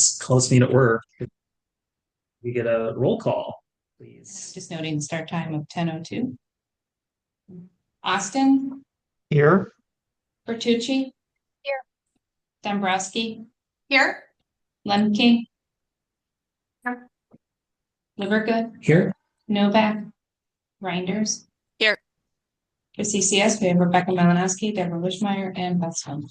let's call this meeting to order. We get a roll call, please. Just noting start time of 10:02. Austin, Here. Bertucci, Here. Dombrowski, Here. Lemke, Here. Livergood, Here. Novak, Reinders. Here. For CCS, we have Rebecca Malinowski, Deborah Wishmeyer, and Beth Stone.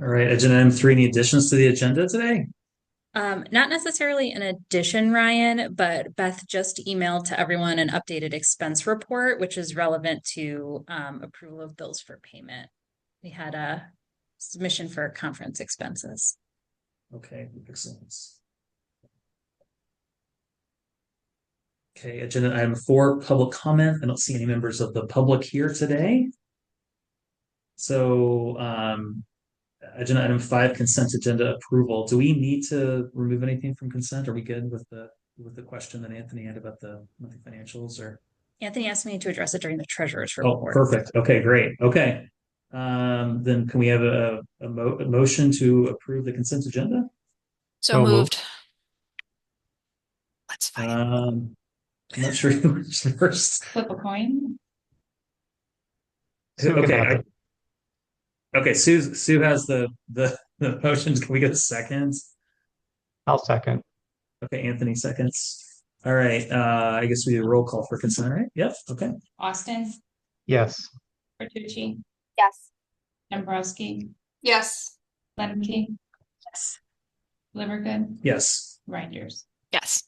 All right, agenda item 3, any additions to the agenda today? Not necessarily an addition, Ryan, but Beth just emailed to everyone an updated expense report, which is relevant to approval of bills for payment. We had a submission for conference expenses. Okay, excellent. Okay, agenda item 4, public comment. I don't see any members of the public here today. So, agenda item 5, consent agenda approval. Do we need to remove anything from consent? Are we good with the question that Anthony had about the monthly financials? Or Anthony asked me to address it during the treasurer's oh, report. perfect. Okay, great. Okay, then can we have a motion to approve the consent agenda? So moved. Let's fight. I'm not sure who was first. Flip a coin. Okay. Okay, Sue has the motions. Can we get a second? I'll second. Okay, Anthony seconds. All right. I guess we do a roll call for consent, right? Yep. Okay. Austin, Yes. Bertucci, Yes. Dombrowski, Yes. Lemke. Yes. Livergood, Yes. Reinders. Yes.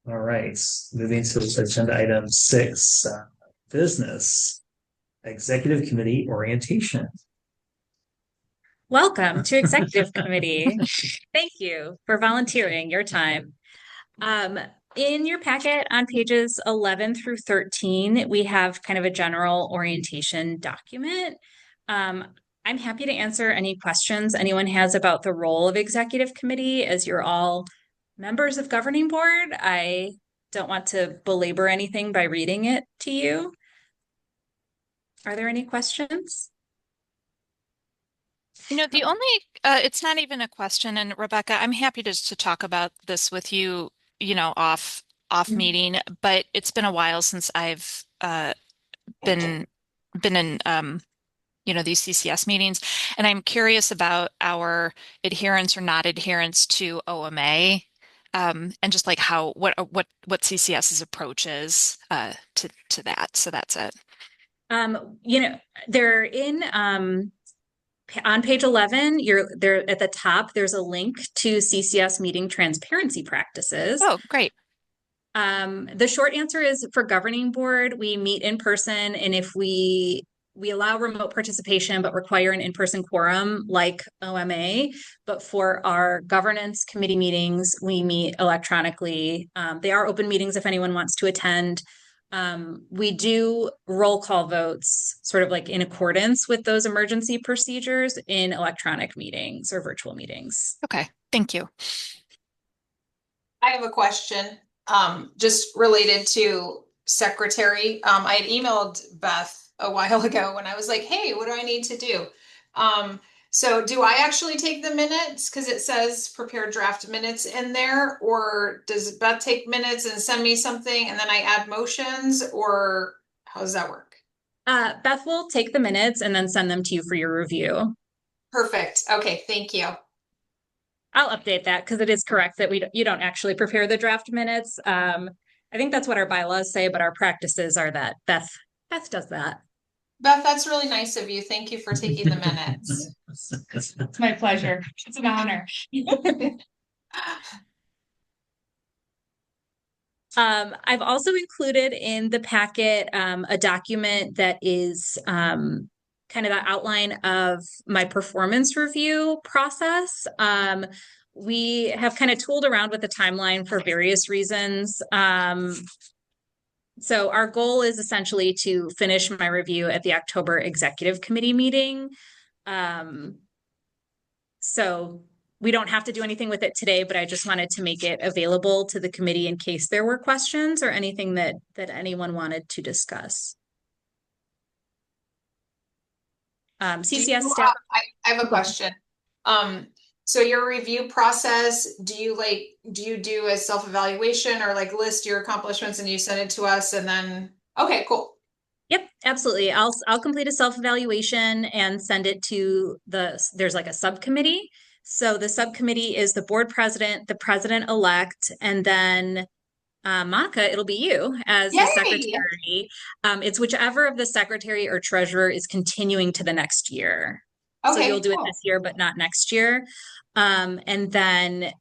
All right. Moving to agenda item 6, business executive committee orientation. Welcome to Executive Committee. Thank you for volunteering your time. In your packet on pages 11 through 13, we have kind of a general orientation document. I'm happy to answer any questions anyone has about the role of Executive Committee, as you're all members of Governing Board. I don't want to belabor anything by reading it to you. Are there any questions? You know, the only, it's not even a question, and Rebecca, I'm happy to talk about this with you, off meeting, but it's been a while since I've been in these CCS meetings, and I'm curious about our adherence or not adherence to OMA, and just like what CCS's approach is to that. So that's it. They're in on page 11, there at the top, there's a link to CCS meeting transparency practices. Oh, great. The short answer is for Governing Board, we meet in person, and if we allow remote participation but require an in-person quorum like OMA, but for our governance committee meetings, we meet electronically. They are open meetings if anyone wants to attend. We do roll call votes sort of like in accordance with those emergency procedures in electronic meetings or virtual meetings. Okay, thank you. I have a question just related to secretary. I had emailed Beth a while ago when I was like, hey, what do I need to do? So do I actually take the minutes? Because it says prepare draft minutes in there, or does Beth take minutes and send me something and then I add motions, or how does that work? Beth will take the minutes and then send them to you for your review. Perfect. Okay, thank you. I'll update that because it is correct that you don't actually prepare the draft minutes. I think that's what our bylaws say, but our practices are that Beth does that. Beth, that's really nice of you. Thank you for taking the minutes. It's my pleasure. It's an honor. I've also included in the packet a document that is kind of the outline of my performance review process. We have kind of tooled around with the timeline for various reasons. So our goal is essentially to finish my review at the October Executive Committee meeting. So we don't have to do anything with it today, but I just wanted to make it available to the committee in case there were questions or anything that anyone wanted to discuss. CCS staff. I have a question. So your review process, do you do a self-evaluation or like list your accomplishments and you send it to us and then, okay, cool. Yep, absolutely. I'll complete a self-evaluation and send it to there's like a subcommittee. So the subcommittee is the board president, the president-elect, and then Monica, it'll be you as the Yay! secretary. It's whichever of the secretary or treasurer is continuing to the next year. So Okay, you'll do it cool. this year, but not next year. And then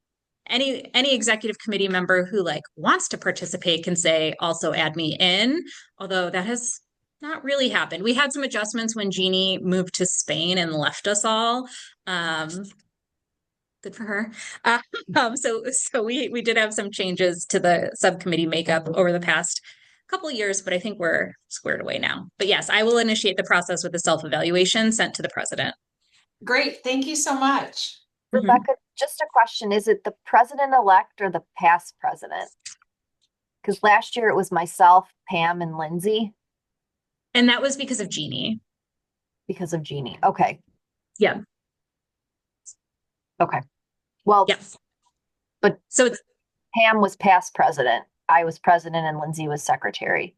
any executive committee member who like wants to participate can say, also add me in, although that has not really happened. We had some adjustments when Jeannie moved to Spain and left us all. Good for her. So we did have some changes to the subcommittee makeup over the past couple of years, but I think we're squared away now. But yes, I will initiate the process with a self-evaluation sent to the president. Great. Thank you so much. Mhm. Rebecca, just a question. Is it the president-elect or the past president? Because last year it was myself, Pam, and Lindsay And that was because of Jeannie. because of Jeannie. Okay. Yeah. Okay. Well, Yes. But- so it's Pam was past president. I was president and Lindsay was secretary.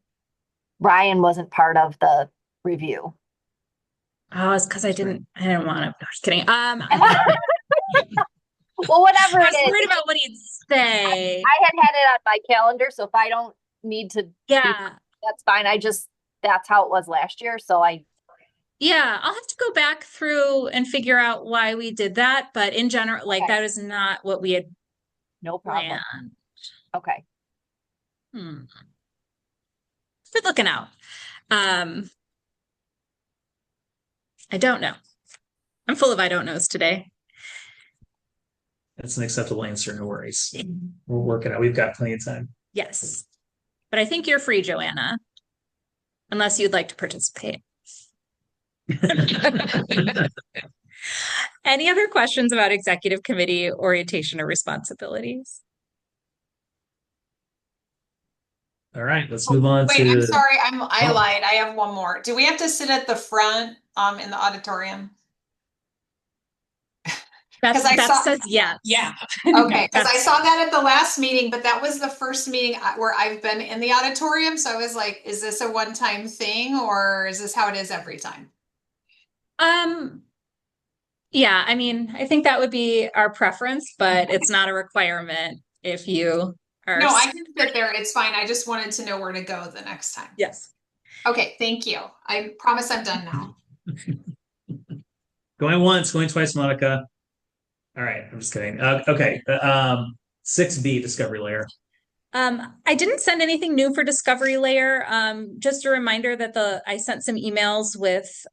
Ryan wasn't part of the review. it's because I didn't want to. No, just kidding. Well, whatever I it was is, worried about what he'd say. I had it on my calendar, so if I don't need to, Yeah. that's fine. That's how it was last year. So Yeah, I'll have to go back through and figure out why we did that. But in general, like Okay. that is not what we had no problem. planned. Okay. Good looking out. I don't know. I'm full of I don't knows today. That's an acceptable answer. No worries. We'll work it out. We've got plenty of time. Yes. But I think you're free, Joanna, unless you'd like to participate. Any other questions about executive committee orientation or responsibilities? All right, let's move on Wait, to. I'm sorry. I Oh. lied. I have one more. Do we have to sit at the front, in the auditorium? Beth 'Cause I saw- says yes. Yeah. Okay, because I That's- saw that at the last meeting, but that was the first meeting where I've been in the auditorium. So I was like, is this a one-time thing or is this how it is every time? Yeah, I mean, I think that would be our preference, but it's not a requirement if you are. No, I can sit there. It's fine. I just wanted to know where to go the next time. Yes. Okay, thank you. I promise I'm done now. Going once, going twice, Monica. All right, I'm just kidding. Okay, 6B, discovery layer. I didn't send anything new for Discovery Layer. Just a reminder that I sent some emails with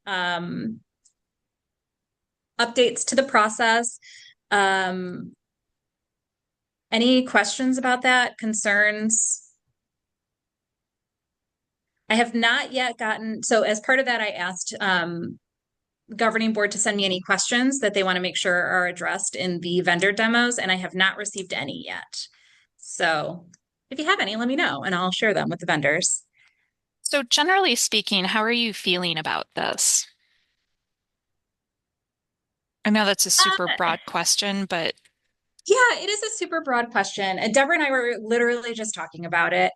updates to the process. Any questions about that? Concerns? I have not yet gotten, so as part of that, I asked governing board to send me any questions that they want to make sure are addressed in the vendor demos, and I have not received any yet. So if you have any, let me know and I'll share them with the vendors. So generally speaking, how are you feeling about this? I know that's a super broad question, but Yeah, it is a super broad question. And Deborah and I were literally just talking about it.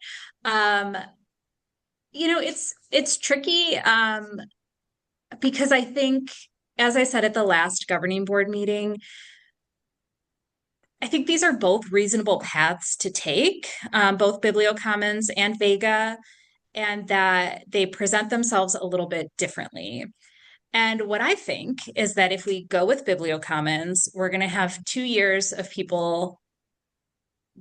It's tricky because I think, as I said at the last governing board meeting, I think these are both reasonable paths to take, both BiblioCommons and Vega, and that they present themselves a little bit differently. And what I think is that if we go with BiblioCommons, we're going to have 2 years of people,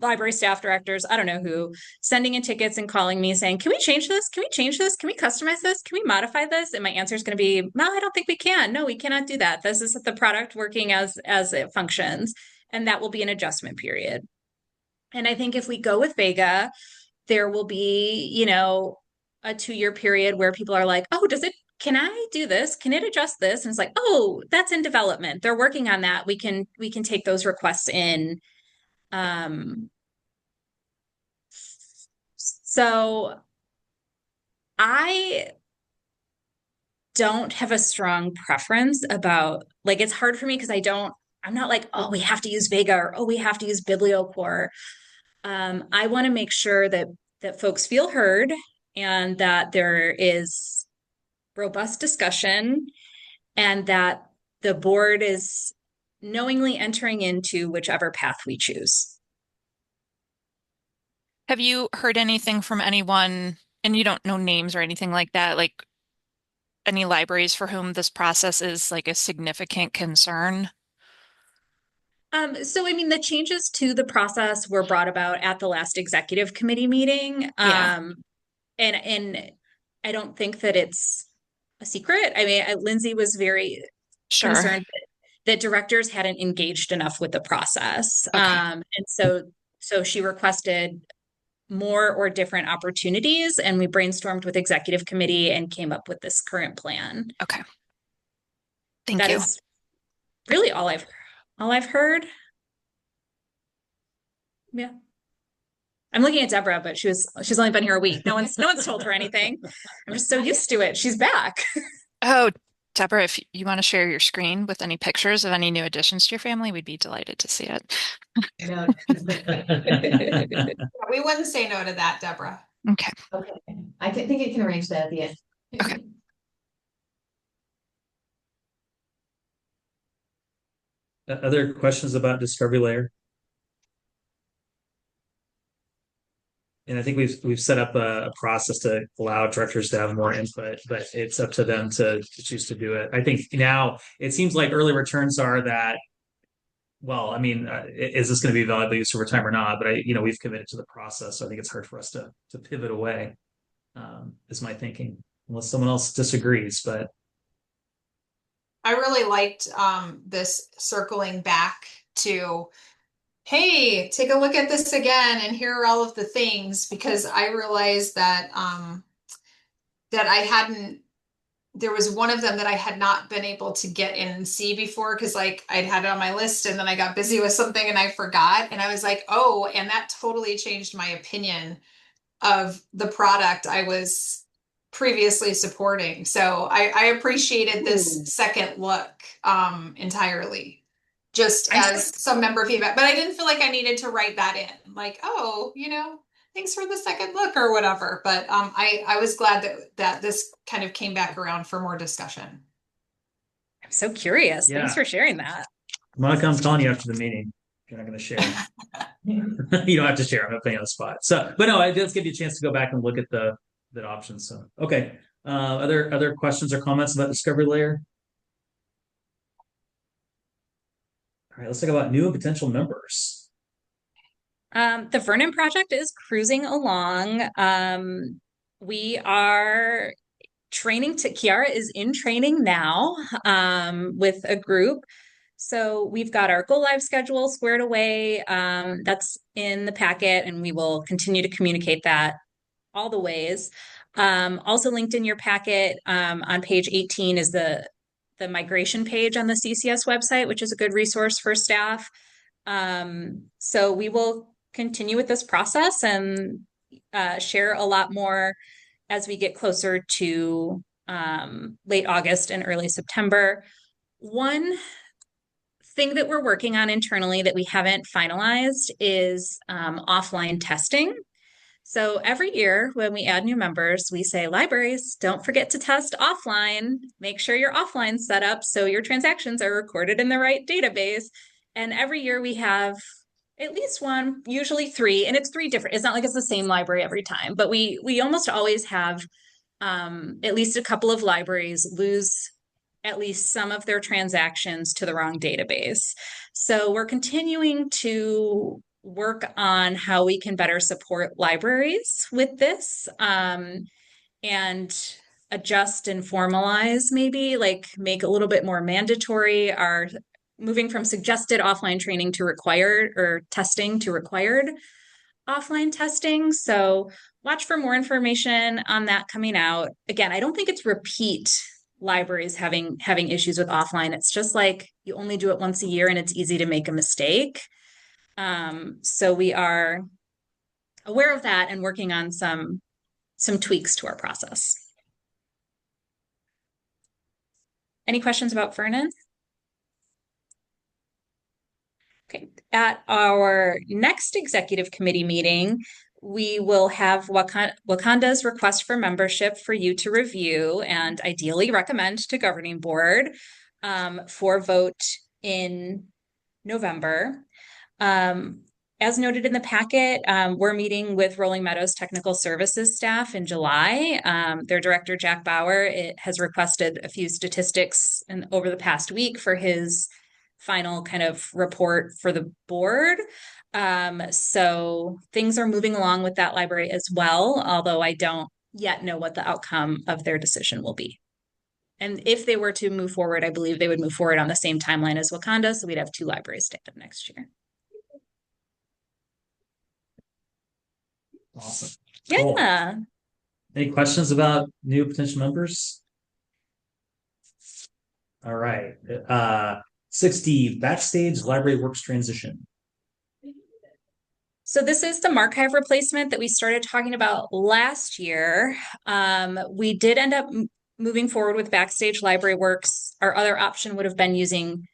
library staff directors, I don't know who, sending in tickets and calling me saying, can we change this? Can we change this? Can we customize this? Can we modify this? And my answer is going to be, no, I don't think we can. No, we cannot do that. This is the product working as it functions. And that will be an adjustment period. And I think if we go with Vega, there will be, a 2-year period where people are like, oh, can I do this? Can it adjust this? And it's like, oh, that's in development. They're working on that. We can take those requests in. So I don't have a strong preference about, like, it's hard for me because I don't I'm not like, oh, we have to use Vega or oh, we have to use BiblioCore. I want to make sure that folks feel heard and that there is robust discussion and that the board is knowingly entering into whichever path we choose. Have you heard anything from anyone, and you don't know names or anything like that, like any libraries for whom this process is like a significant concern? So I mean, the changes to the process were brought about at the last executive committee meeting. Yeah. And I don't think that it's a secret. I mean, Lindsay was very Sure. concerned that directors hadn't engaged enough with the process. Okay. And so she requested more or different opportunities, and we brainstormed with executive committee and came up with this current plan. Okay. Thank That you. is really all I've heard. Yeah. I'm looking at Deborah, but she's only been here a week. No one's told her anything. I'm just so used to it. She's back. Oh, Deborah, if you want to share your screen with any pictures of any new additions to your family, we'd be delighted to see it. We wouldn't say no to that, Deborah. Okay. Okay, I think you can arrange that at the end. Okay. Other questions about Discovery Layer? And I think we've set up a process to allow directors to have more input, but it's up to them to choose to do it. I think now it seems like early returns are that, well, I mean, is this going to be valuable use over time or not? But we've committed to the process, so I think it's hard for us to pivot away. Is my thinking, unless someone else disagrees. But I really liked this circling back to, hey, take a look at this again, and here are all of the things, because I realized that there was one of them that I had not been able to get in and see before, because like I'd had it on my list and then I got busy with something and I forgot, and I was like, oh, and that totally changed my opinion of the product I was previously supporting. So I appreciated this second look entirely, just as some member feedback, but I didn't feel like I needed to write that in, like, oh, thanks for the second look or whatever. But I was glad that this kind of came back around for more discussion. I'm so curious. Yeah. Thanks for sharing that. Monica, I'm calling you after the meeting. You're not going to share. You don't have to share. I'm not putting you on the spot. So, but no, it does give you a chance to go back and look at the options. So, okay. Other questions or comments about Discovery Layer? All right, let's talk about new and potential members. The Vernon project is cruising along. We are Kiara is in training now with a group. So we've got our go live schedule squared away. That's in the packet, and we will continue to communicate that all the ways. Also linked in your packet on page 18 is the migration page on the CCS website, which is a good resource for staff. So we will continue with this process and share a lot more as we get closer to late August and early September. One thing that we're working on internally that we haven't finalized is offline testing. So every year when we add new members, we say, libraries, don't forget to test offline. Make sure your offline set up so your transactions are recorded in the right database. And every year we have at least one, usually three, and it's three different. It's not like it's the same library every time, but we almost always have at least a couple of libraries lose at least some of their transactions to the wrong database. So we're continuing to work on how we can better support libraries with this and adjust and formalize, maybe like make a little bit more mandatory our moving from suggested offline training to required, or testing to required offline testing. So watch for more information on that coming out. Again, I don't think it's repeat libraries having issues with offline. It's just like you only do it once a year and it's easy to make a mistake. So we are aware of that and working on some tweaks to our process. Any questions about Vernon? Okay, at our next executive committee meeting, we will have Wakanda's request for membership for you to review and ideally recommend to governing board for vote in November. As noted in the packet, we're meeting with Rolling Meadows Technical Services staff in July. Their director, Jack Bauer, has requested a few statistics over the past week for his final kind of report for the board. So things are moving along with that library as well, although I don't yet know what the outcome of their decision will be. And if they were to move forward, I believe they would move forward on the same timeline as Wakanda, so we'd have 2 libraries stand up next year. Awesome. Yeah. Cool. Any questions about new potential members? All right. 60, backstage library works transition. So this is the Marchive replacement that we started talking about last year. We did end up moving forward with Backstage Library Works. Our other option would have been using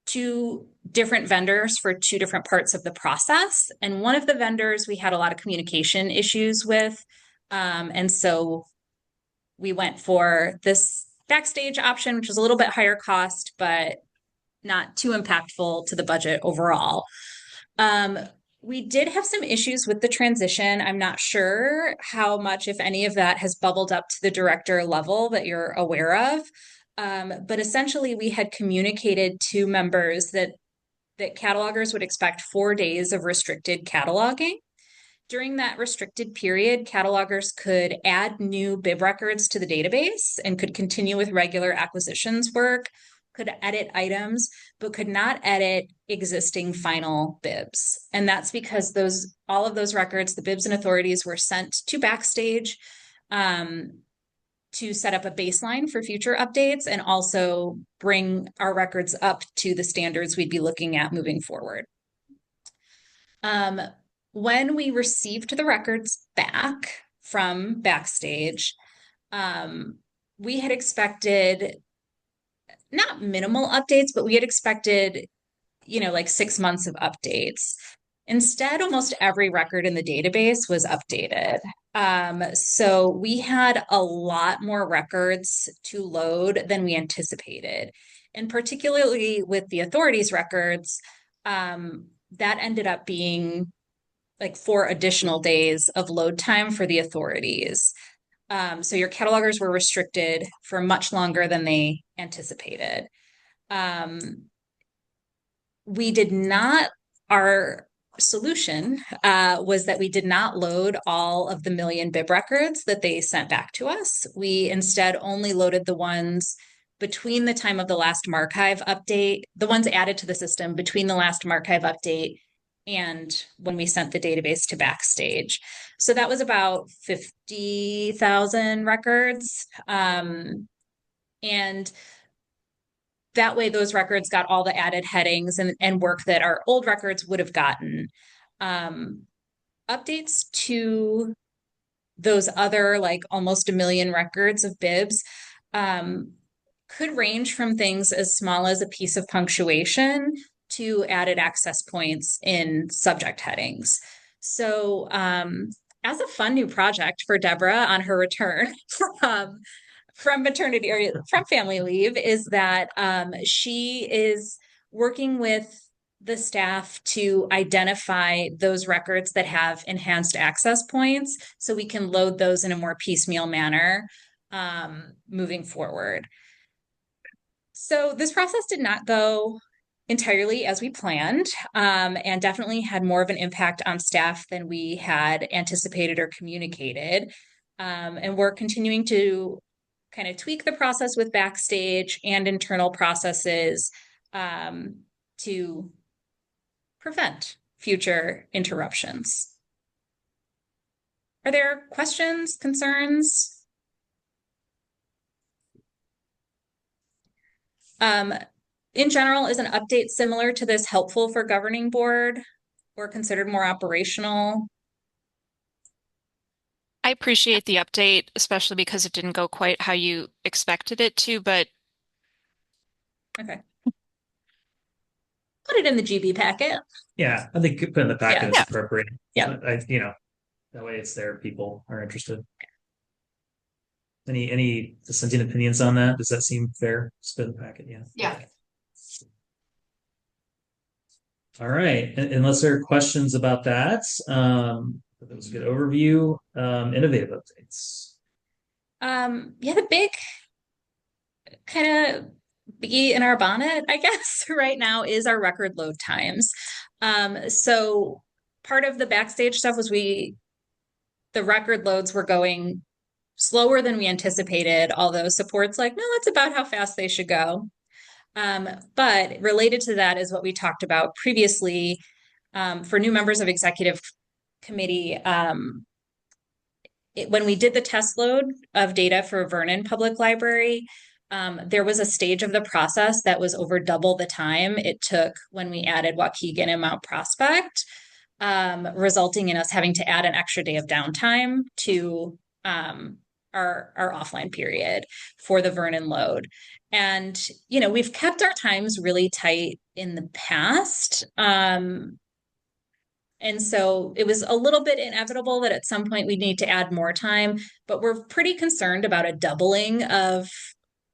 2 different vendors for 2 different parts of the process. And one of the vendors we had a lot of communication issues with. And so we went for this Backstage option, which was a little bit higher cost, but not too impactful to the budget overall. We did have some issues with the transition. I'm not sure how much, if any of that has bubbled up to the director level that you're aware of. But essentially we had communicated to members that catalogers would expect 4 days of restricted cataloging. During that restricted period, catalogers could add new bib records to the database and could continue with regular acquisitions work, could edit items, but could not edit existing final bibs. And that's because all of those records, the bibs and authorities, were sent to Backstage to set up a baseline for future updates and also bring our records up to the standards we'd be looking at moving forward. When we received the records back from Backstage, we had expected not minimal updates, but we had expected, like 6 months of updates. Instead, almost every record in the database was updated. So we had a lot more records to load than we anticipated. And particularly with the authorities records, that ended up being like 4 additional days of load time for the authorities. So your catalogers were restricted for much longer than they anticipated. Our solution was that we did not load all of the million bib records that they sent back to us. We instead only loaded the ones between the time of the last Marchive update, the ones added to the system between the last Marchive update and when we sent the database to Backstage. So that was about 50,000 records. And that way those records got all the added headings and work that our old records would have gotten. Updates to those other like almost 1 million records of bibs could range from things as small as a piece of punctuation to added access points in subject headings. So as a fun new project for Deborah on her return from maternity or from family leave is that she is working with the staff to identify those records that have enhanced access points so we can load those in a more piecemeal manner moving forward. So this process did not go entirely as we planned, and definitely had more of an impact on staff than we had anticipated or communicated. And we're continuing to kind of tweak the process with Backstage and internal processes to prevent future interruptions. Are there questions, concerns? In general, is an update similar to this helpful for governing board or considered more operational? I appreciate the update, especially because it didn't go quite how you expected it to, but Okay. Put it in the GB packet. Yeah, I think put in the packet Yeah. is appropriate. Yeah. That way it's there. People are interested. Any dissenting opinions on that? Does that seem fair? Just put in the packet. Yeah. Yeah. All right. Unless there are questions about that, that was a good overview. Innovative updates. The big kind of bee in our bonnet, I guess, right now is our record load times. So part of the backstage stuff was the record loads were going slower than we anticipated, although support's like, no, that's about how fast they should go. But related to that is what we talked about previously, for new members of executive committee. When we did the test load of data for Vernon Public Library, there was a stage of the process that was over double the time it took when we added Waukegan and Mount Prospect, resulting in us having to add an extra day of downtime to our offline period for the Vernon load. And, we've kept our times really tight in the past. And so it was a little bit inevitable that at some point we'd need to add more time, but we're pretty concerned about a doubling of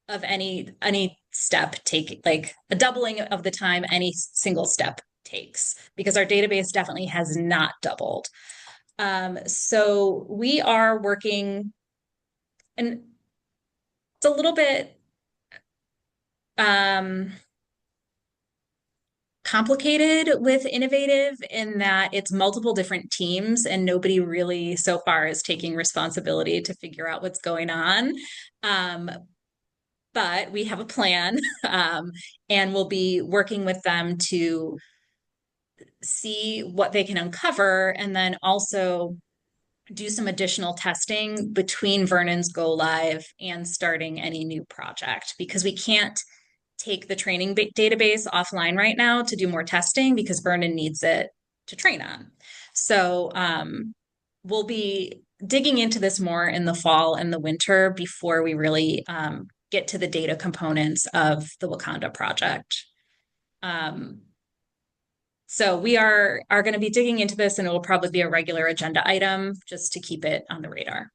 any step taking, like a doubling of the time any single step takes, because our database definitely has not doubled. So we are working, and it's a little bit complicated with Innovative in that it's multiple different teams and nobody really so far is taking responsibility to figure out what's going on. But we have a plan, and we'll be working with them to see what they can uncover, and then also do some additional testing between Vernon's go live and starting any new project, because we can't take the training database offline right now to do more testing because Vernon needs it to train on. So we'll be digging into this more in the fall and the winter before we really get to the data components of the Wakanda project. So we are going to be digging into this, and it will probably be a regular agenda item just to keep it on the radar.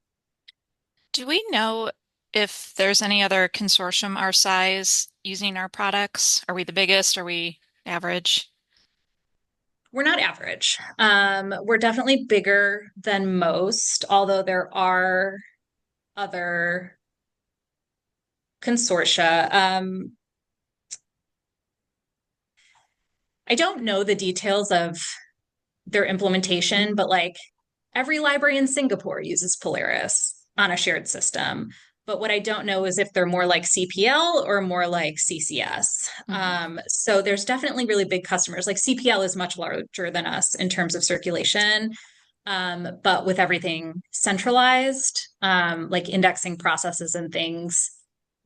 Do we know if there's any other consortium our size using our products? Are we the biggest? Are we average? We're not average. We're definitely bigger than most, although there are other consortia. I don't know the details of their implementation, but like every library in Singapore uses Polaris on a shared system. But what I don't know is if they're more like CPL or more like CCS. So there's definitely really big customers. Like CPL is much larger than us in terms of circulation. But with everything centralized, like indexing processes and things,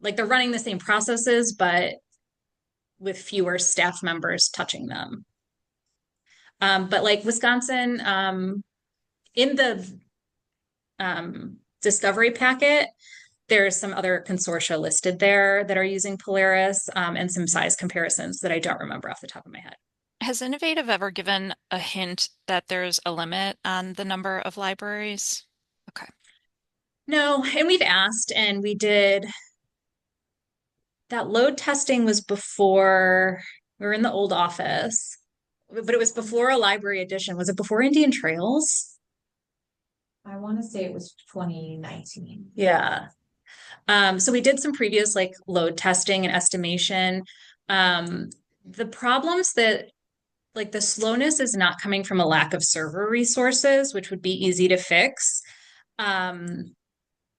like they're running the same processes, but with fewer staff members touching them. But like Wisconsin, in the discovery packet, there's some other consortia listed there that are using Polaris, and some size comparisons that I don't remember off the top of my head. Has Innovative ever given a hint that there's a limit on the number of libraries? Okay. No, and we've asked, and we did. That load testing was before we were in the old office, but it was before a library edition. Was it before Indian Trails? I want to say it was 2019. Yeah. So we did some previous like load testing and estimation. The problems that like the slowness is not coming from a lack of server resources, which would be easy to fix.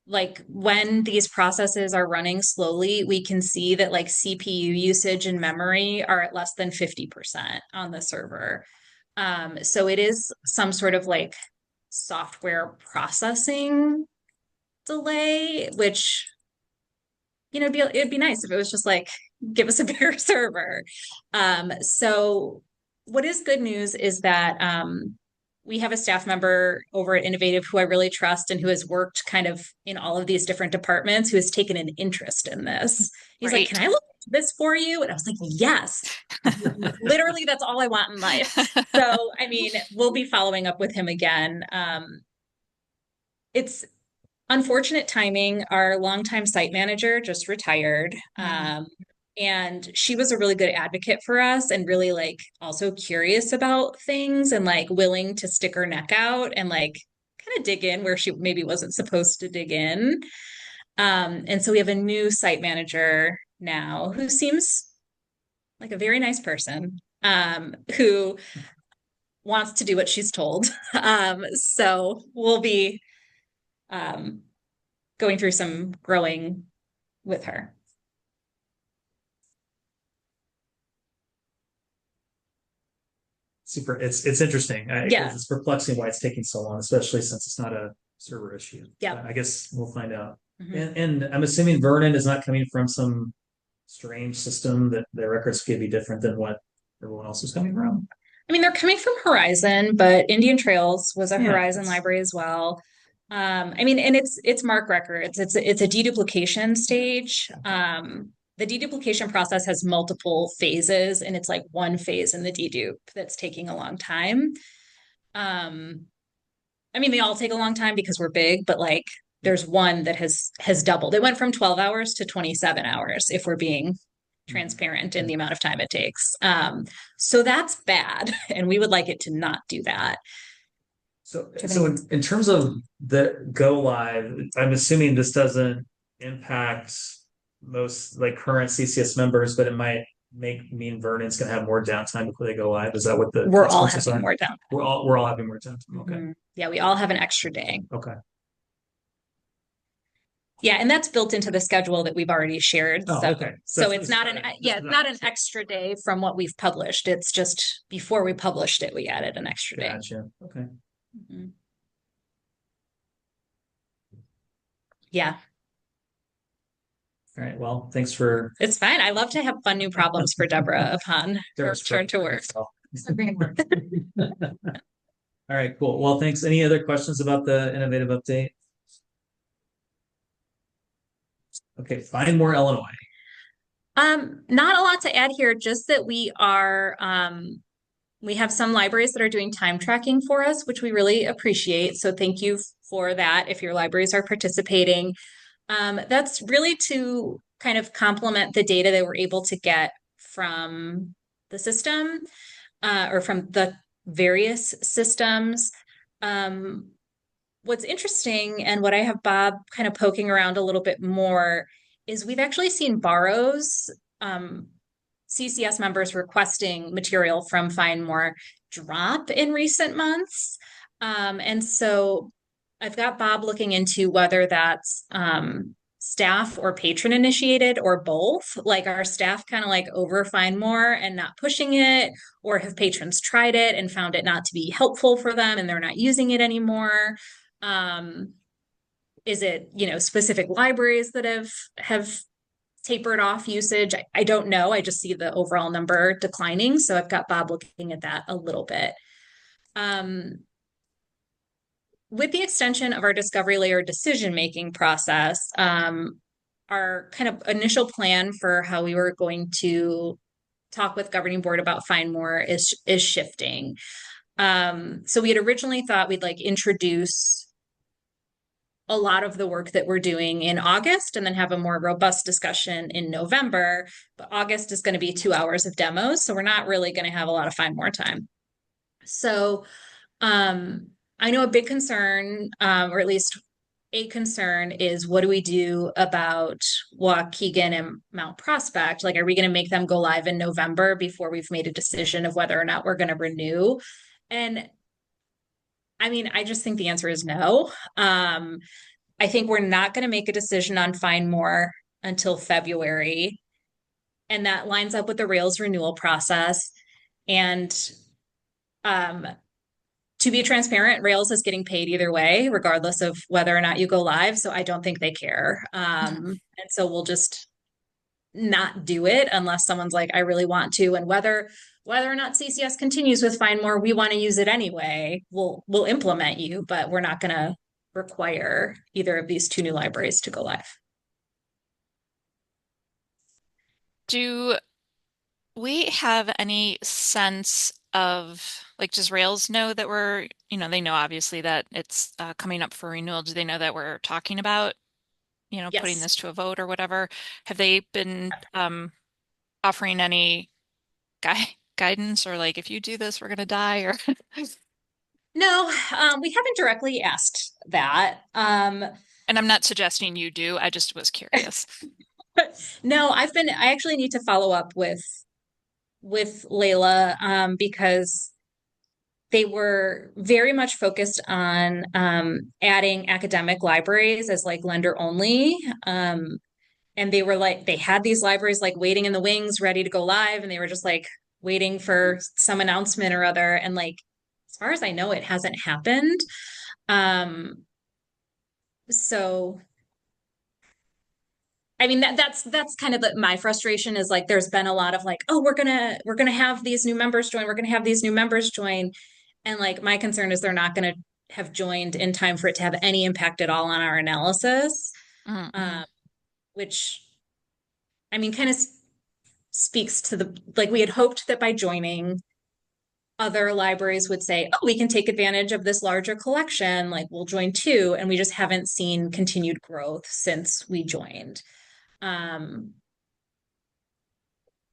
Like when these processes are running slowly, we can see that like CPU usage and memory are at less than 50% on the server. So it is some sort of like software processing delay, which, it'd be nice if it was just like, give us a bigger server. So what is good news is that we have a staff member over at Innovative who I really trust and who has worked kind of in all of these different departments, who has taken an interest in this. He's like, can I look this for you? And I was like, yes, literally, that's all I want in life. So, I mean, we'll be following up with him again. It's unfortunate timing. Our longtime site manager just retired. And she was a really good advocate for us and really like also curious about things and like willing to stick her neck out and like kind of dig in where she maybe wasn't supposed to dig in. And so we have a new site manager now who seems like a very nice person, who wants to do what she's told. So we'll be going through some growing with her. Super. It's interesting. Yeah. It's perplexing why it's taking so long, especially since it's not a server issue. Yeah. I guess we'll find out. Mhm. And I'm assuming Vernon is not coming from some strange system that their records could be different than what everyone else is coming from. I mean, they're coming from Horizon, but Indian Trails was a Yeah, Horizon that's- library as well. I mean, and it's MARC records. It's a deduplication stage. The deduplication process has multiple phases, and it's like one phase in the dedupe that's taking a long time. I mean, they all take a long time because we're big, but like there's one that has doubled. It went from 12 hours to 27 hours, if we're being transparent in the amount of time it takes. So that's bad, and we would like it to not do that. So in terms of the go live, I'm assuming this doesn't impact most like current CCS members, but it might mean Vernon's going to have more downtime before they go live. Is that what the We're all consequences having are? more down. We're all having more downtime. Okay. Mhm. Yeah, we all have an extra day. Okay. Yeah, and that's built into the schedule that we've already shared. Oh, So, okay. so So it's not an it's not an extra day from what we've published. It's just before we published it, we added an extra day. Gotcha. Okay. Mhm. Yeah, All right. Well, thanks for it's fine. I love to have fun new problems for Deborah upon her Derek's return to work. So great work. All right, cool. Well, thanks. Any other questions about the innovative update? Okay, find more Illinois. Not a lot to add here, just that we have some libraries that are doing time tracking for us, which we really appreciate. So thank you for that if your libraries are participating. That's really to kind of complement the data that we're able to get from the system, or from the various systems. What's interesting and what I have Bob kind of poking around a little bit more is we've actually seen borrows, CCS members requesting material from Find More drop in recent months. And so I've got Bob looking into whether that's staff or patron initiated or both. Like our staff kind of like over Find More and not pushing it, or have patrons tried it and found it not to be helpful for them and they're not using it anymore. Is it, specific libraries that have tapered off usage? I don't know. I just see the overall number declining. So I've got Bob looking at that a little bit. With the extension of our discovery layer decision-making process, our kind of initial plan for how we were going to talk with governing board about Find More is shifting. So we had originally thought we'd like introduce a lot of the work that we're doing in August and then have a more robust discussion in November. But August is going to be 2 hours of demos, so we're not really going to have a lot of Find More time. So I know a big concern, or at least a concern, is what do we do about Waukegan and Mount Prospect? Like, are we going to make them go live in November before we've made a decision of whether or not we're going to renew? And I mean, I just think the answer is no. I think we're not going to make a decision on Find More until February. And that lines up with the Rails renewal process. And to be transparent, Rails is getting paid either way, regardless of whether or not you go live. So I don't think they care. And so we'll just not do it unless someone's like, I really want to. And whether or not CCS continues with Find More, we want to use it anyway. We'll implement you, but we're not going to require either of these two new libraries to go live. Do we have any sense of, like, does Rails know that we're, they know obviously that it's coming up for renewal. Do they know that we're talking about, putting Yes. this to a vote or whatever? Have they been offering any guidance or like, if you do this, we're gonna die or No, we haven't directly asked that. and I'm not suggesting you do. I just was curious. No, I actually need to follow up with Layla, because they were very much focused on adding academic libraries as like lender only. And they were like, they had these libraries like waiting in the wings, ready to go live, and they were just like waiting for some announcement or other. And like, as far as I know, it hasn't happened. So I mean that's kind of my frustration is like there's been a lot of like, oh, we're gonna have these new members join, we're gonna have these new members join. And like my concern is they're not gonna have joined in time for it to have any impact at all on our analysis. Mm-hmm. Which I mean kind of speaks to the like we had hoped that by joining other libraries would say, oh, we can take advantage of this larger collection, like we'll join too. And we just haven't seen continued growth since we joined.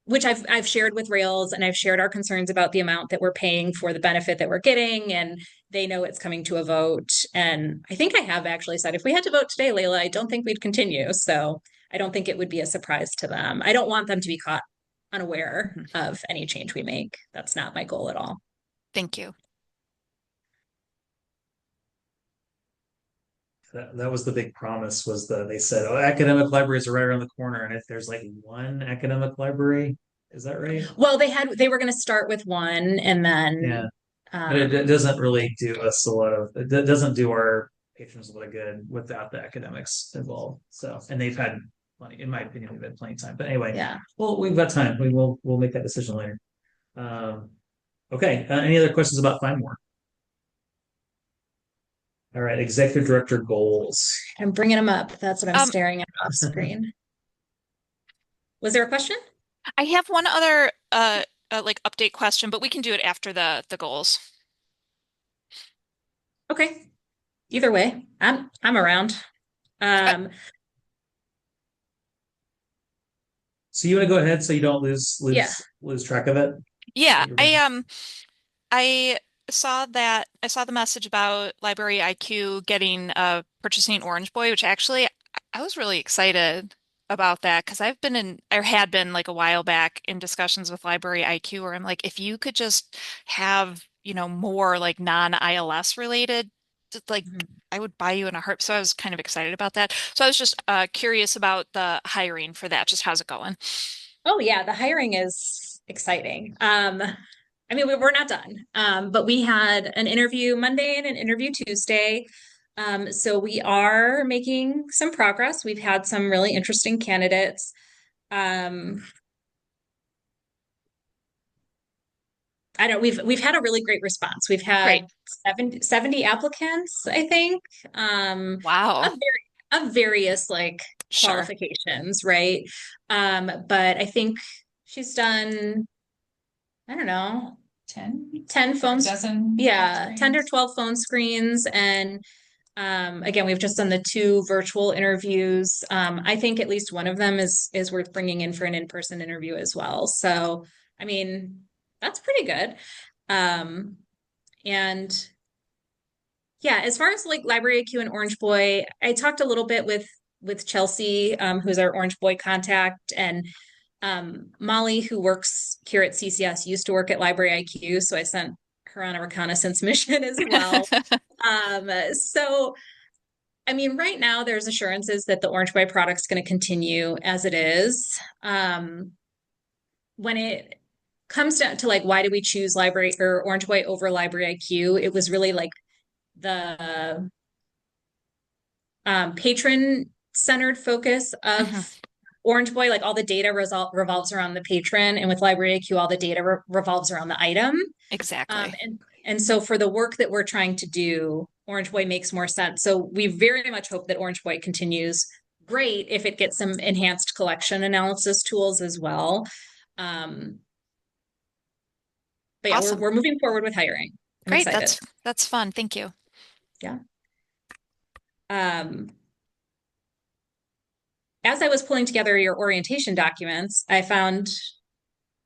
Which I've shared with Rails, and I've shared our concerns about the amount that we're paying for the benefit that we're getting, and they know it's coming to a vote. And I think I have actually said if we had to vote today, Layla, I don't think we'd continue. So I don't think it would be a surprise to them. I don't want them to be caught unaware of any change we make. That's not my goal at all. Thank you. That was the big promise was they said, oh, academic libraries are right around the corner. And if there's like one academic library, is that right? Well, they were going to start with one and then Yeah. But it doesn't really do us a lot of, it doesn't do our patrons a lot of good without the academics involved. So, and they've had plenty, in my opinion, they've had plenty of time. But anyway, yeah. well, we've got time. We'll make that decision later. Okay. Any other questions about Find More? All right, executive director goals. I'm bringing them up. That's what I'm staring at off screen. Was there a question? I have one other like update question, but we can do it after the goals. Okay. Either way, I'm around. So you want to go ahead so you don't lose track of it? Yeah, I saw the message about Library IQ getting purchasing Orange Boy, which actually I was really excited about that because I've been had been like a while back in discussions with Library IQ where I'm like, if you could just have, more like non-ILS related, like I would buy you in a heart. So I was kind of excited about that. So I was just curious about the hiring for that. Just how's it going? Oh yeah, the hiring is exciting. I mean, we're not done, but we had an interview Monday and an interview Tuesday. So we are making some progress. We've had some really interesting candidates. We've had a really great response. We've had 70 applicants, I think. Wow. Of various like qualifications, right? But I think she's done, I don't know, 10 phones. 10 or 12 phone screens. And again, we've just done the 2 virtual interviews. I think at least one of them is worth bringing in for an in-person interview as well. So, I mean, that's pretty good. And yeah, as far as like Library IQ and Orange Boy, I talked a little bit with Chelsea, who's our Orange Boy contact, and Molly, who works here at CCS, used to work at Library IQ, so I sent her on a reconnaissance mission as well. So, I mean, right now there's assurances that the Orange Boy product's going to continue as it is. When it comes down to like, why do we choose Library or Orange Boy over Library IQ? It was really like the patron-centered focus of Orange Boy, like all the data revolves around the patron, and with Library IQ, all the data revolves around the item. Exactly. And so for the work that we're trying to do, Orange Boy makes more sense. So we very much hope that Orange Boy continues great if it gets some enhanced collection analysis tools as well. But yeah, Awesome. we're moving forward with hiring. I'm Great. excited. That's fun. Thank you. Yeah. As I was pulling together your orientation documents, I found,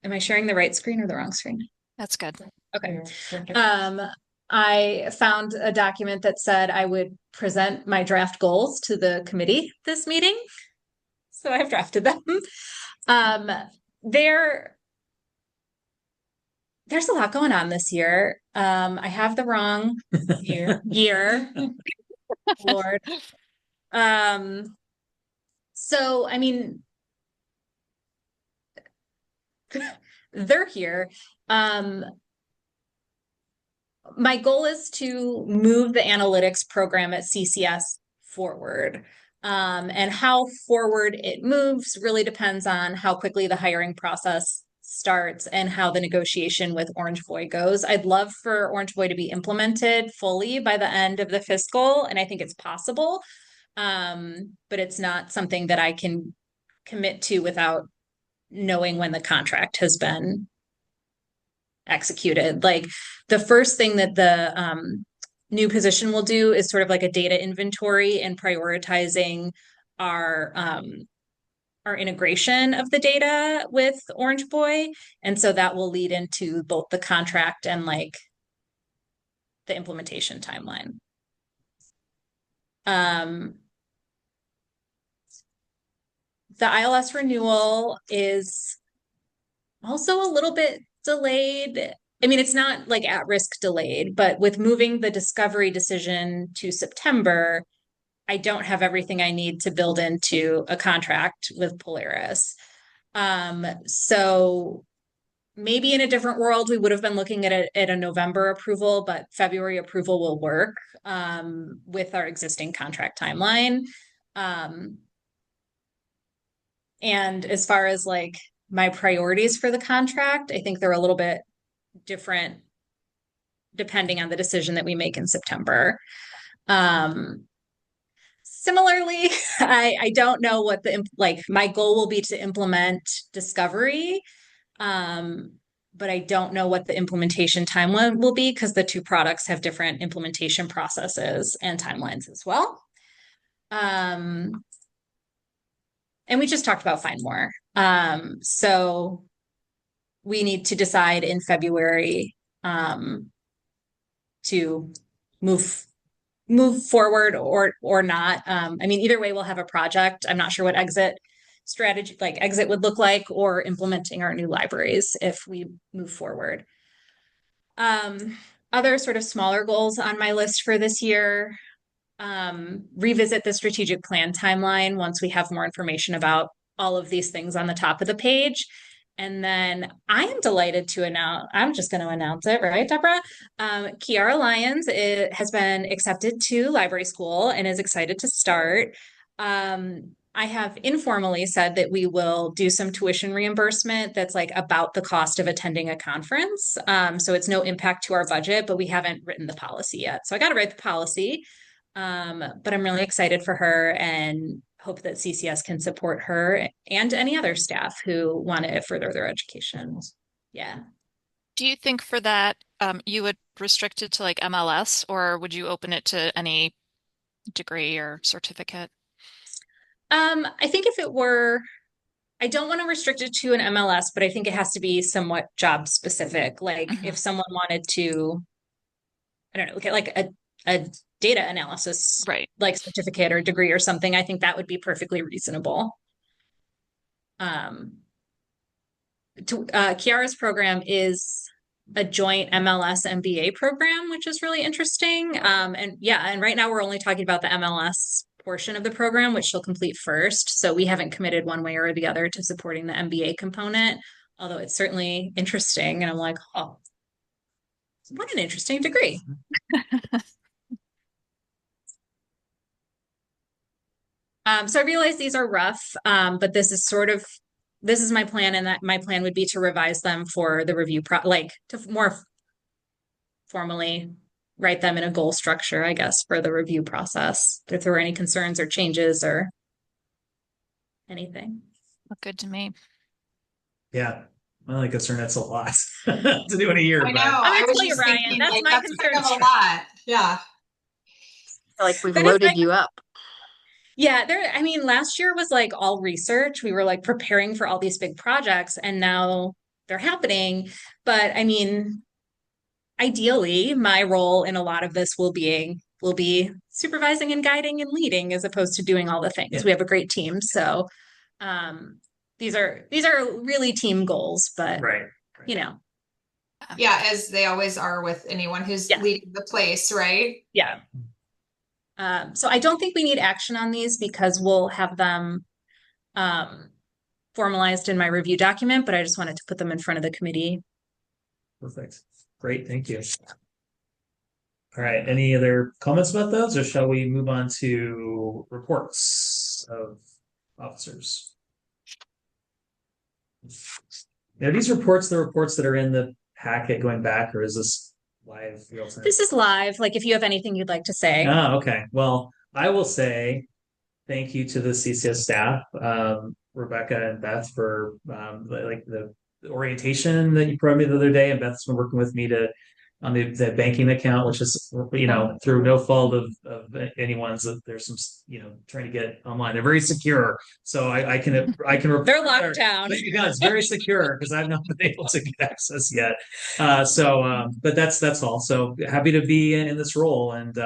am I sharing the right screen or the wrong screen? That's good. Okay. I found a document that said I would present my draft goals to the committee this meeting. So I've drafted them. There's a lot going on this year. I have the wrong year. Lord. So I mean, they're here. My goal is to move the analytics program at CCS forward. And how forward it moves really depends on how quickly the hiring process starts and how the negotiation with Orange Boy goes. I'd love for Orange Boy to be implemented fully by the end of the fiscal, and I think it's possible. But it's not something that I can commit to without knowing when the contract has been executed. Like the first thing that the new position will do is sort of like a data inventory and prioritizing our integration of the data with Orange Boy. And so that will lead into both the contract and like the implementation timeline. The ILS renewal is also a little bit delayed. I mean, it's not like at risk delayed, but with moving the discovery decision to September, I don't have everything I need to build into a contract with Polaris. So maybe in a different world, we would have been looking at a November approval, but February approval will work with our existing contract timeline. And as far as like my priorities for the contract, I think they're a little bit different depending on the decision that we make in September. Similarly, I don't know what my goal will be to implement Discovery, but I don't know what the implementation timeline will be because the two products have different implementation processes and timelines as well. And we just talked about Find More. So we need to decide in February to move forward or not. I mean, either way, we'll have a project. I'm not sure what exit would look like, or implementing our new libraries if we move forward. Other sort of smaller goals on my list for this year, revisit the strategic plan timeline once we have more information about all of these things on the top of the page. And then I am delighted to announce, I'm just going to announce it, right, Deborah? Kiara Lyons has been accepted to library school and is excited to start. I have informally said that we will do some tuition reimbursement that's like about the cost of attending a conference. So it's no impact to our budget, but we haven't written the policy yet. So I got to write the policy. But I'm really excited for her and hope that CCS can support her and any other staff who want to further their education. Yeah. Do you think for that, you would restrict it to like MLS, or would you open it to any degree or certificate? I think if it were, I don't want to restrict it to an MLS, but I think it has to be somewhat job specific. Like if someone wanted to, I don't know, look at like a data analysis, right, like certificate or degree or something, I think that would be perfectly reasonable. Kiara's program is a joint MLS MBA program, which is really interesting. And right now we're only talking about the MLS portion of the program, which she'll complete first. So we haven't committed one way or the other to supporting the MBA component, although it's certainly interesting. And I'm like, oh, what an interesting degree. So I realize these are rough, but this is my plan, and that my plan would be to revise them for the review to more formally write them in a goal structure, I guess, for the review process. If there were any concerns or changes or anything. Look good to me. Yeah. My only concern, that's a lot to do in a year. I know, but- gonna I was tell you, just Ryan, thinking, that's like, my that's kind concern of a too. lot, yeah. Like we've That is loaded my- you up. Yeah, I mean, last year was like all research. We were like preparing for all these big projects and now they're happening. But I mean, ideally, my role in a lot of this will be supervising and guiding and leading as opposed to doing all the things. Yeah. We have a great team. So these are really team goals, but Right. you know, Yeah, as they always are with anyone who's Yeah. leading the place, right? yeah. So I don't think we need action on these because we'll have them formalized in my review document, but I just wanted to put them in front of the committee. Perfect. Great. Thank you. All right. Any other comments about those, or shall we move on to reports of officers? Are these reports the reports that are in the packet going back, or is this live real time? This is live. Like if you have anything you'd like to say. Ah, okay. Well, I will say thank you to the CCS staff, Rebecca and Beth, for like the orientation that you provided me the other day. And Beth's been working with me on the banking account, which is, through no fault of anyone's, that there's some, trying to get online. They're very secure. So I can They're locked down. Yeah, it's very secure because I've not been able to get access yet. But that's all. So happy to be in this role, and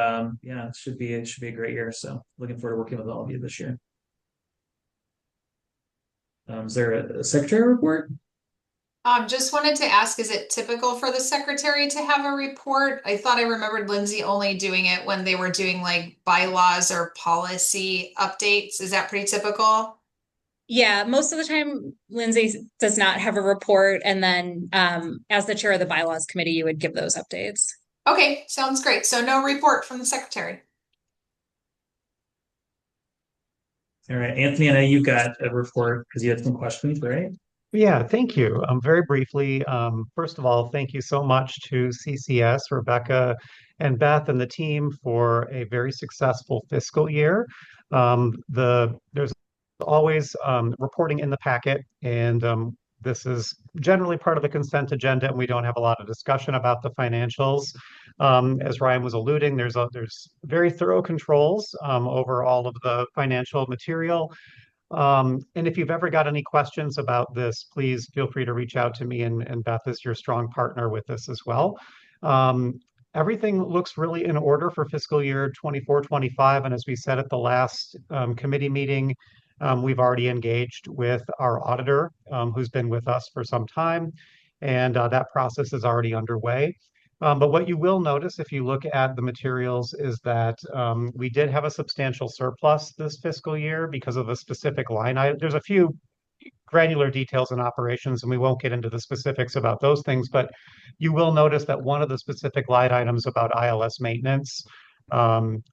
yeah, it should be a great year. So looking forward to working with all of you this year. Is there a secretary report? Just wanted to ask, is it typical for the secretary to have a report? I thought I remembered Lindsay only doing it when they were doing like bylaws or policy updates. Is that pretty typical? Yeah, most of the time Lindsay does not have a report, and then as the chair of the bylaws committee, you would give those updates. Okay, sounds great. So no report from the secretary. All right, Anthony, I know you got a report because you had some questions, right? Yeah, thank you. Very briefly, first of all, thank you so much to CCS, Rebecca and Beth and the team for a very successful fiscal year. There's always reporting in the packet, and this is generally part of the consent agenda, and we don't have a lot of discussion about the financials. As Ryan was alluding, there's very thorough controls over all of the financial material. And if you've ever got any questions about this, please feel free to reach out to me, and Beth is your strong partner with this as well. Everything looks really in order for fiscal year 24-25. And as we said at the last committee meeting, we've already engaged with our auditor, who's been with us for some time, and that process is already underway. But what you will notice if you look at the materials is that we did have a substantial surplus this fiscal year because of a specific line item. There's a few granular details in operations, and we won't get into the specifics about those things, but you will notice that one of the specific line items about ILS maintenance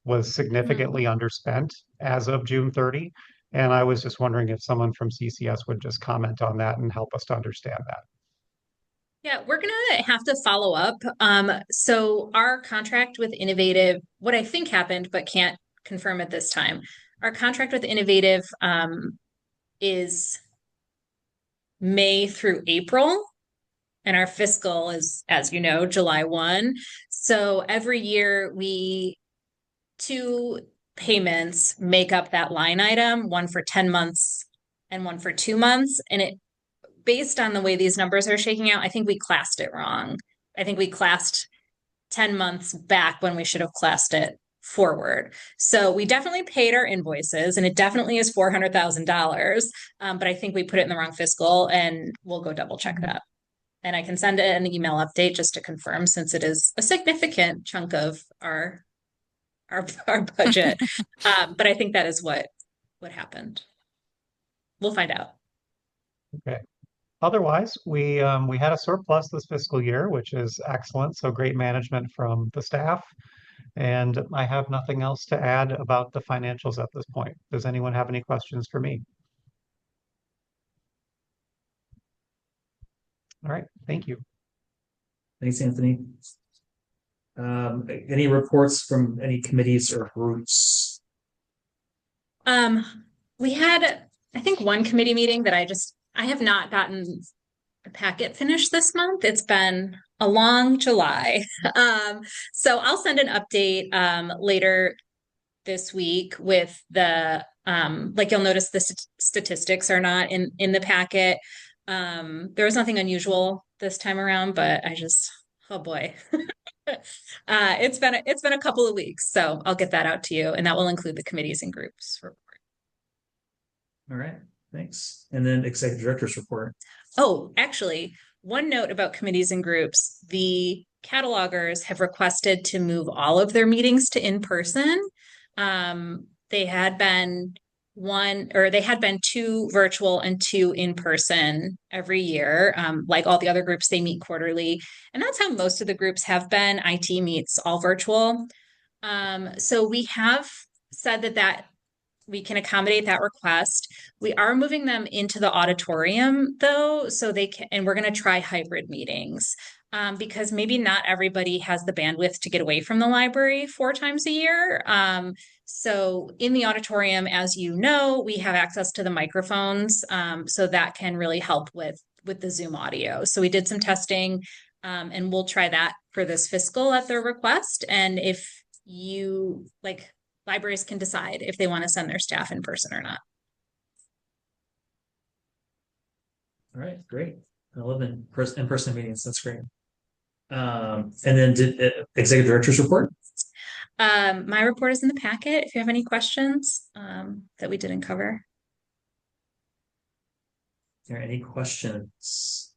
was significantly underspent as of June 30. And I was just wondering if someone from CCS would just comment on that and help us to understand that. Yeah, we're gonna have to follow up. So our contract with Innovative, what I think happened, but can't confirm at this time, our contract with Innovative is May through April, and our fiscal is, as you know, July 1. So every year two payments make up that line item, one for 10 months and one for 2 months. And based on the way these numbers are shaking out, I think we classed it wrong. I think we classed 10 months back when we should have classed it forward. So we definitely paid our invoices, and it definitely is $400,000. But I think we put it in the wrong fiscal, and we'll go double check that. And I can send an email update just to confirm, since it is a significant chunk of our budget. But I think that is what happened. We'll find out. Okay. Otherwise, we had a surplus this fiscal year, which is excellent. So great management from the staff. And I have nothing else to add about the financials at this point. Does anyone have any questions for me? All right, thank you. Thanks, Anthony. Any reports from any committees or groups? We had I think one committee meeting that I have not gotten the packet finished this month. It's been a long July. So I'll send an update later this week with the like you'll notice the statistics are not in the packet. There was nothing unusual this time around, but oh boy. It's been a couple of weeks, so I'll get that out to you, and that will include the committees and groups report. All right, thanks. And then executive director's report. Oh, actually, one note about committees and groups, the catalogers have requested to move all of their meetings to in-person. They had been two virtual and two in-person every year. Like all the other groups, they meet quarterly. And that's how most of the groups have been. IT meets all virtual. So we have said that we can accommodate that request. We are moving them into the auditorium though, so they can, and we're going to try hybrid meetings. Because maybe not everybody has the bandwidth to get away from the library 4 times a year. So in the auditorium, as you know, we have access to the microphones, so that can really help with the Zoom audio. So we did some testing, and we'll try that for this fiscal at their request. And if you like, libraries can decide if they want to send their staff in person or not. All right, great. I love in-person meetings. That's great. And then did executive director's report? My report is in the packet if you have any questions that we didn't cover. Are there any questions?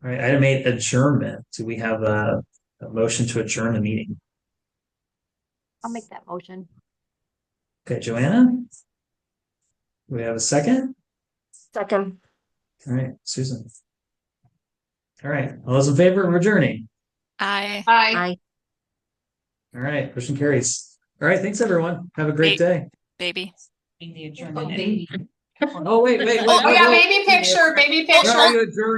All right, item 8, adjournment. Do we have a motion to adjourn the meeting? I'll make that motion. Okay, Joanna? Do we have a second? Second. All right, Susan. All right, all those in favor of adjourning? I Hi. All right, motion carries. All right, thanks everyone. Have a great day. baby. In the adjournment. Oh, wait. Oh yeah, baby picture, baby picture. You adjourned.